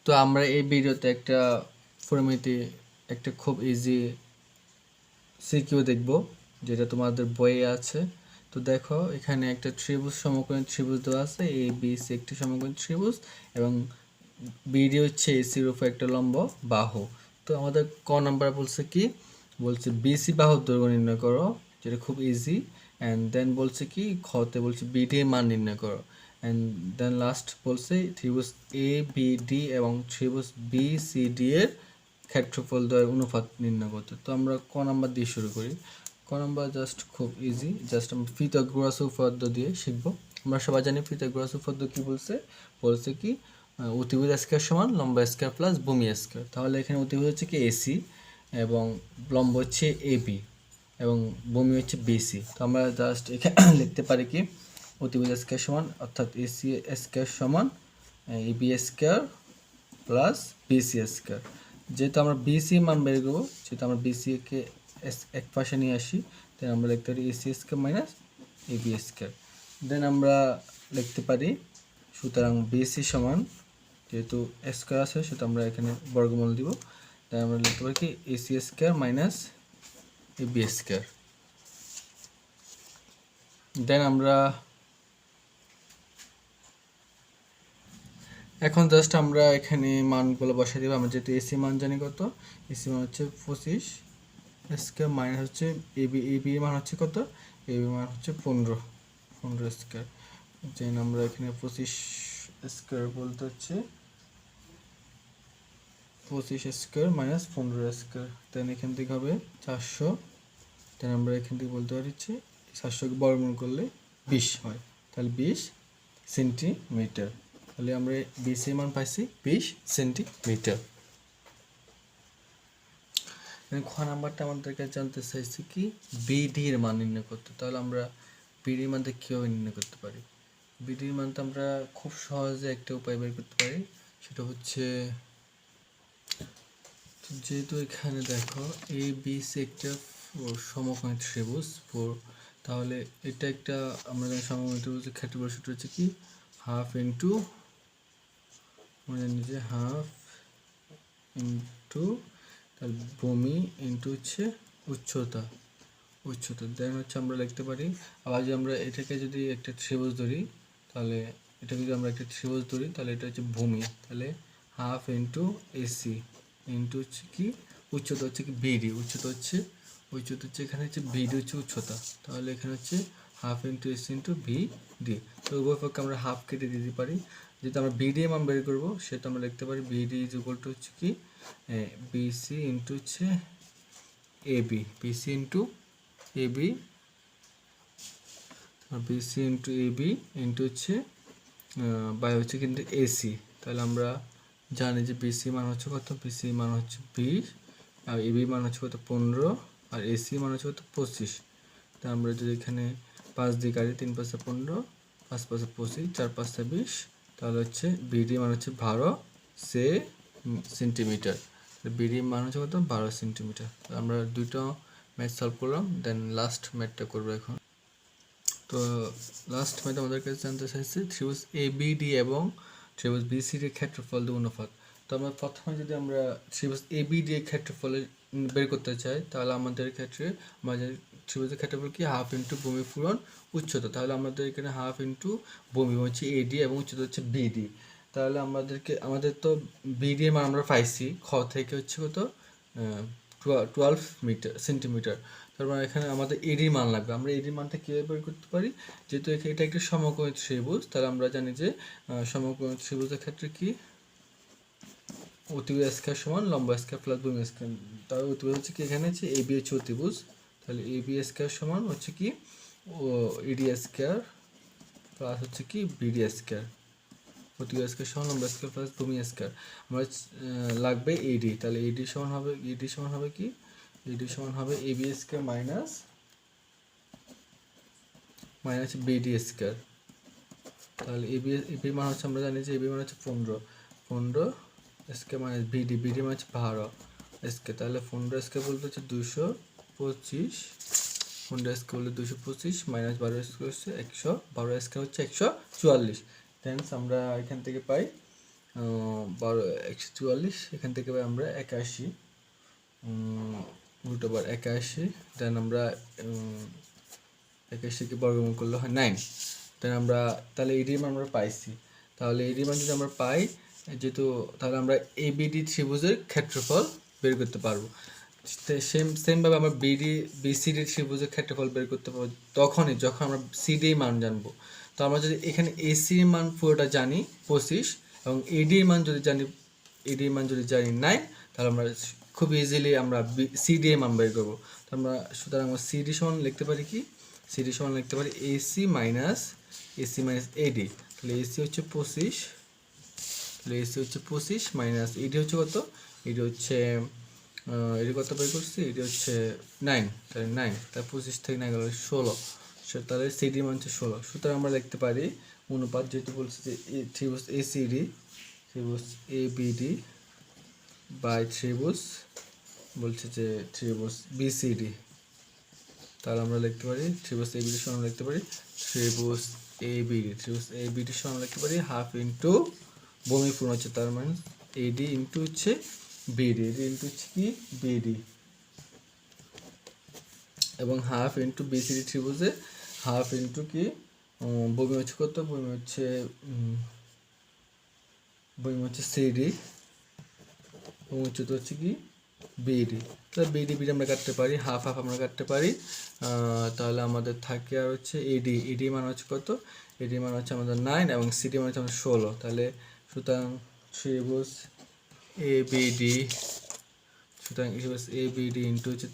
তো আমরা এই ভিডিওতে একটা ফর্মুলাতে একটা খুব ইজি সিকিউ দেখব, যেটা তোমাদের বইয়ে আছে। তো দেখো, এখানে একটা ত্রিভুজ, সমকোণী ত্রিভুজ দেওয়া আছে। এ বি সি একটি সমকোণী ত্রিভুজ এবং বিডি হচ্ছে এসির উপর একটা লম্ব বাহু। তো আমাদের ক নাম্বার বলছে কি, বলছে বিসি বাহুর দৈর্ঘ্য নির্ণয় করো, যেটা খুব ইজি। অ্যান্ড দেন বলছে কি, খতে বলছে বিডি এর মান নির্ণয় করো। অ্যান্ড দেন লাস্ট বলছে ত্রিভুজ এ বি ডি এবং ত্রিভুজ বি সি ডি এর ক্ষেত্রফল দ্বয়ের অনুপাত নির্ণয় করতে। তো আমরা ক নাম্বার দিয়ে শুরু করি। ক নাম্বার জাস্ট খুব ইজি, জাস্ট আমরা পিথাগোরাস উপপাদ্য দিয়ে শিখবো। আমরা সবাই জানি পিথাগোরাস উপপাদ্য কি বলছে। বলছে কি, অতিভুজ স্কয়ার সমান লম্ব স্কয়ার প্লাস ভূমি স্কয়ার। তাহলে এখানে অতিভুজ হচ্ছে কি এসি এবং লম্ব হচ্ছে এবি এবং ভূমি হচ্ছে বিসি। তো আমরা জাস্ট এখানে লিখতে পারি কি, অতিভুজ স্কয়ার সমান অর্থাৎ এসি স্কয়ার সমান AB square plus BC square. যেহেতু আমরা বিসি মান বের করবো, যেহেতু আমরা বিসি কে এক পাশে নিয়ে আসি, তাই আমরা লিখতে পারি AC square minus AB square. Then আমরা লিখতে পারি, সুতরাং বিসি সমান, যেহেতু স্কয়ার আছে সেটা আমরা এখানে বর্গমূল দিব। তাই আমরা লিখতে পারি কি, AC square minus AB square. Then আমরা এখন জাস্ট আমরা এখানে মানগুলো বসাই দেবো। আমরা যেহেতু এসি মান জানি কত, এসি মান হচ্ছে 25 স্কয়ার মাইনাস হচ্ছে এবি মান হচ্ছে কত, এবি মান হচ্ছে 15 স্কয়ার। দেন আমরা এখানে 25 স্কয়ার বলতে হচ্ছে 25 স্কয়ার মাইনাস 15 স্কয়ার। দেন এখান থেকে হবে 400। দেন আমরা এখান থেকে বলতে পারি হচ্ছে 400কে বর্গমূল করলে 20 হয়, তাহলে 20 সেন্টিমিটার। তাহলে আমরা 20 এর মান পাইছি 20 সেন্টিমিটার। খ নাম্বারটা আমাদেরকে জানতে চাইছি কি, বিডি এর মান নির্ণয় করতে। তাহলে আমরা বিডি এর মানটা কীভাবে নির্ণয় করতে পারি? বিডি এর মানটা আমরা খুব সহজে একটা উপায় বের করতে পারি, সেটা হচ্ছে, যেহেতু এখানে দেখো এ বি সি একটা সমকোণী ত্রিভুজ, তাহলে এটা একটা আমরা জানি সমকোণী ত্রিভুজের ক্ষেত্রফল সূত্র হচ্ছে কি, হাফ ইন্টু, আমরা জানি যে হাফ ইন্টু তার ভূমি ইন্টু হচ্ছে উচ্চতা। দেন হচ্ছে আমরা লিখতে পারি, আবার যদি আমরা এটাকে যদি একটা ত্রিভুজ ধরি, তাহলে এটা যদি আমরা একটা ত্রিভুজ ধরি, তাহলে এটা হচ্ছে ভূমি। তাহলে হাফ ইন্টু এসি ইন্টু হচ্ছে কি, উচ্চতা হচ্ছে কি বিডি, উচ্চতা হচ্ছে এখানে হচ্ছে বিডি হচ্ছে উচ্চতা। তাহলে এখানে হচ্ছে half into AC into BD. তো উভয় পক্ষে আমরা হাফ কেটে দিতে পারি। যেহেতু আমরা বিডি মান বের করবো, সেটা আমরা লিখতে পারি বিডি ইজ ইকুয়াল টু হচ্ছে কি, বিসি ইন্টু হচ্ছে AB, BC into AB, BC into AB into হচ্ছে বাই হচ্ছে কিন্তু এসি। তাহলে আমরা জানি যে বিসি মান হচ্ছে কত, বিসি মান হচ্ছে 20, আর এবি মান হচ্ছে কত 15, আর এসি মান হচ্ছে কত 25। তা আমরা যদি এখানে 5 দিয়ে কাটি, 3 5 15, 5 5 25, 4 5 20, তাহলে হচ্ছে বিডি মান হচ্ছে 12 সেন্টিমিটার। বিডি মান হচ্ছে কত 12 সেন্টিমিটার। আমরা দুটো ম্যাথ সলভ করলাম। দেন লাস্ট ম্যাথটা করবো এখন। তো লাস্ট ম্যাথ আমাদের কাছে জানতে চাইছে ত্রিভুজ এ বি ডি এবং ত্রিভুজ বি সি ডির ক্ষেত্রফল দিয়ে অনুপাত। তো আমরা প্রথমে যদি আমরা ত্রিভুজ এ বি ডি এর ক্ষেত্রফলের বের করতে চাই, তাহলে আমাদের ক্ষেত্রে আমাদের ত্রিভুজের ক্ষেত্রফল কি, হাফ ইন্টু ভূমি পূরণ উচ্চতা। তাহলে আমাদের এখানে হাফ ইন্টু ভূমি হচ্ছে এডি এবং উচ্চতা হচ্ছে বিডি। তাহলে আমাদের তো বিডি এর মান আমরা পাইছি খ থেকে হচ্ছে কত 12 সেন্টিমিটার। তারপর এখানে আমাদের এডির মান লাগবে। আমরা এডির মানটা কীভাবে বের করতে পারি, যেহেতু এটা একটা সমকোণী ত্রিভুজ, তাহলে আমরা জানি যে সমকোণী ত্রিভুজের ক্ষেত্রে কি, অতিভুজ স্কয়ার সমান লম্ব স্কয়ার প্লাস ভূমি স্কয়ার। তাহলে অতিভুজ হচ্ছে কি, এখানে হচ্ছে এবি হচ্ছে অতিভুজ, তাহলে এবি স্কয়ার সমান হচ্ছে কি এডি স্কয়ার প্লাস হচ্ছে কি বিডি স্কয়ার। অতিভুজ স্কয়ার সমান লম্ব স্কয়ার প্লাস ভূমি স্কয়ার। আমরা লাগবে এডি, তাহলে এডি সমান হবে কি, এডি সমান হবে AB square minus BD square. তাহলে এবি মান হচ্ছে, আমরা জানি যে এবি মান হচ্ছে 15 স্কয়ার মাইনাস বিডি মান হচ্ছে 12 স্কয়ার। তাহলে 15 স্কয়ার বলতে হচ্ছে 225, 15 স্কয়ার বলতে 225 মাইনাস 12 স্কয়ার হচ্ছে 112 স্কয়ার হচ্ছে 144। দেন আমরা এখান থেকে পাই 12 144, এখান থেকে পাই আমরা 81 √81, দেন আমরা 81কে বর্গমূল করলে হয় 9। দেন আমরা তাহলে এডির মান আমরা পাইছি। তাহলে এডির মান যদি আমরা পাই, যেহেতু তাহলে আমরা এবিডি ত্রিভুজের ক্ষেত্রফল বের করতে পারবো। সেমভাবে আমরা বিসিডি ত্রিভুজের ক্ষেত্রফল বের করতে পারবো তখনই যখন আমরা সিডি মান জানবো। তো আমরা যদি এখানে এসি মান পুরোটা জানি 25 এবং এডির মান যদি জানি 9, তাহলে আমরা খুব ইজিলি আমরা সিডি মান বের করবো। তো আমরা সুতরাং আমরা সিডি সমান লিখতে পারি কি, সিডি সমান লিখতে পারি এসি মাইনাস এডি। তাহলে এসি হচ্ছে 25, তাহলে এসি হচ্ছে 25 মাইনাস এডি হচ্ছে কত, এডি হচ্ছে এডি কত বের করছি, এডি হচ্ছে 9, তাহলে 9, তাহলে 25 থেকে 9 গেল 16, তাহলে সিডি মান হচ্ছে 16। সুতরাং আমরা লিখতে পারি অনুপাত, যেহেতু বলছি যে ত্রিভুজ এসিডি ত্রিভুজ এবিডি বাই ত্রিভুজ বলছে যে ত্রিভুজ বিসিডি, তাহলে আমরা লিখতে পারি ত্রিভুজ এবিডি সমান লিখতে পারি ত্রিভুজ এবিডি সমান লিখতে পারি হাফ ইন্টু ভূমি পূর্ণ হচ্ছে তার মানে এডি ইন্টু হচ্ছে বিডি, এডি ইন্টু হচ্ছে কি বিডি, এবং হাফ ইন্টু বিসিডি ত্রিভুজে হাফ ইন্টু কি ভূমি হচ্ছে কত, ভূমি হচ্ছে সিডি, এবং উচ্চতা হচ্ছে কি বিডি। তাহলে বিডি আমরা কাটতে পারি, হাফ আমরা কাটতে পারি। তাহলে আমাদের থাকে আর হচ্ছে এডি মান হচ্ছে কত, এডি মান হচ্ছে আমাদের 9 এবং সিডি মান হচ্ছে আমাদের 16। তাহলে সুতরাং ত্রিভুজ এবিডি ইন্টু হচ্ছে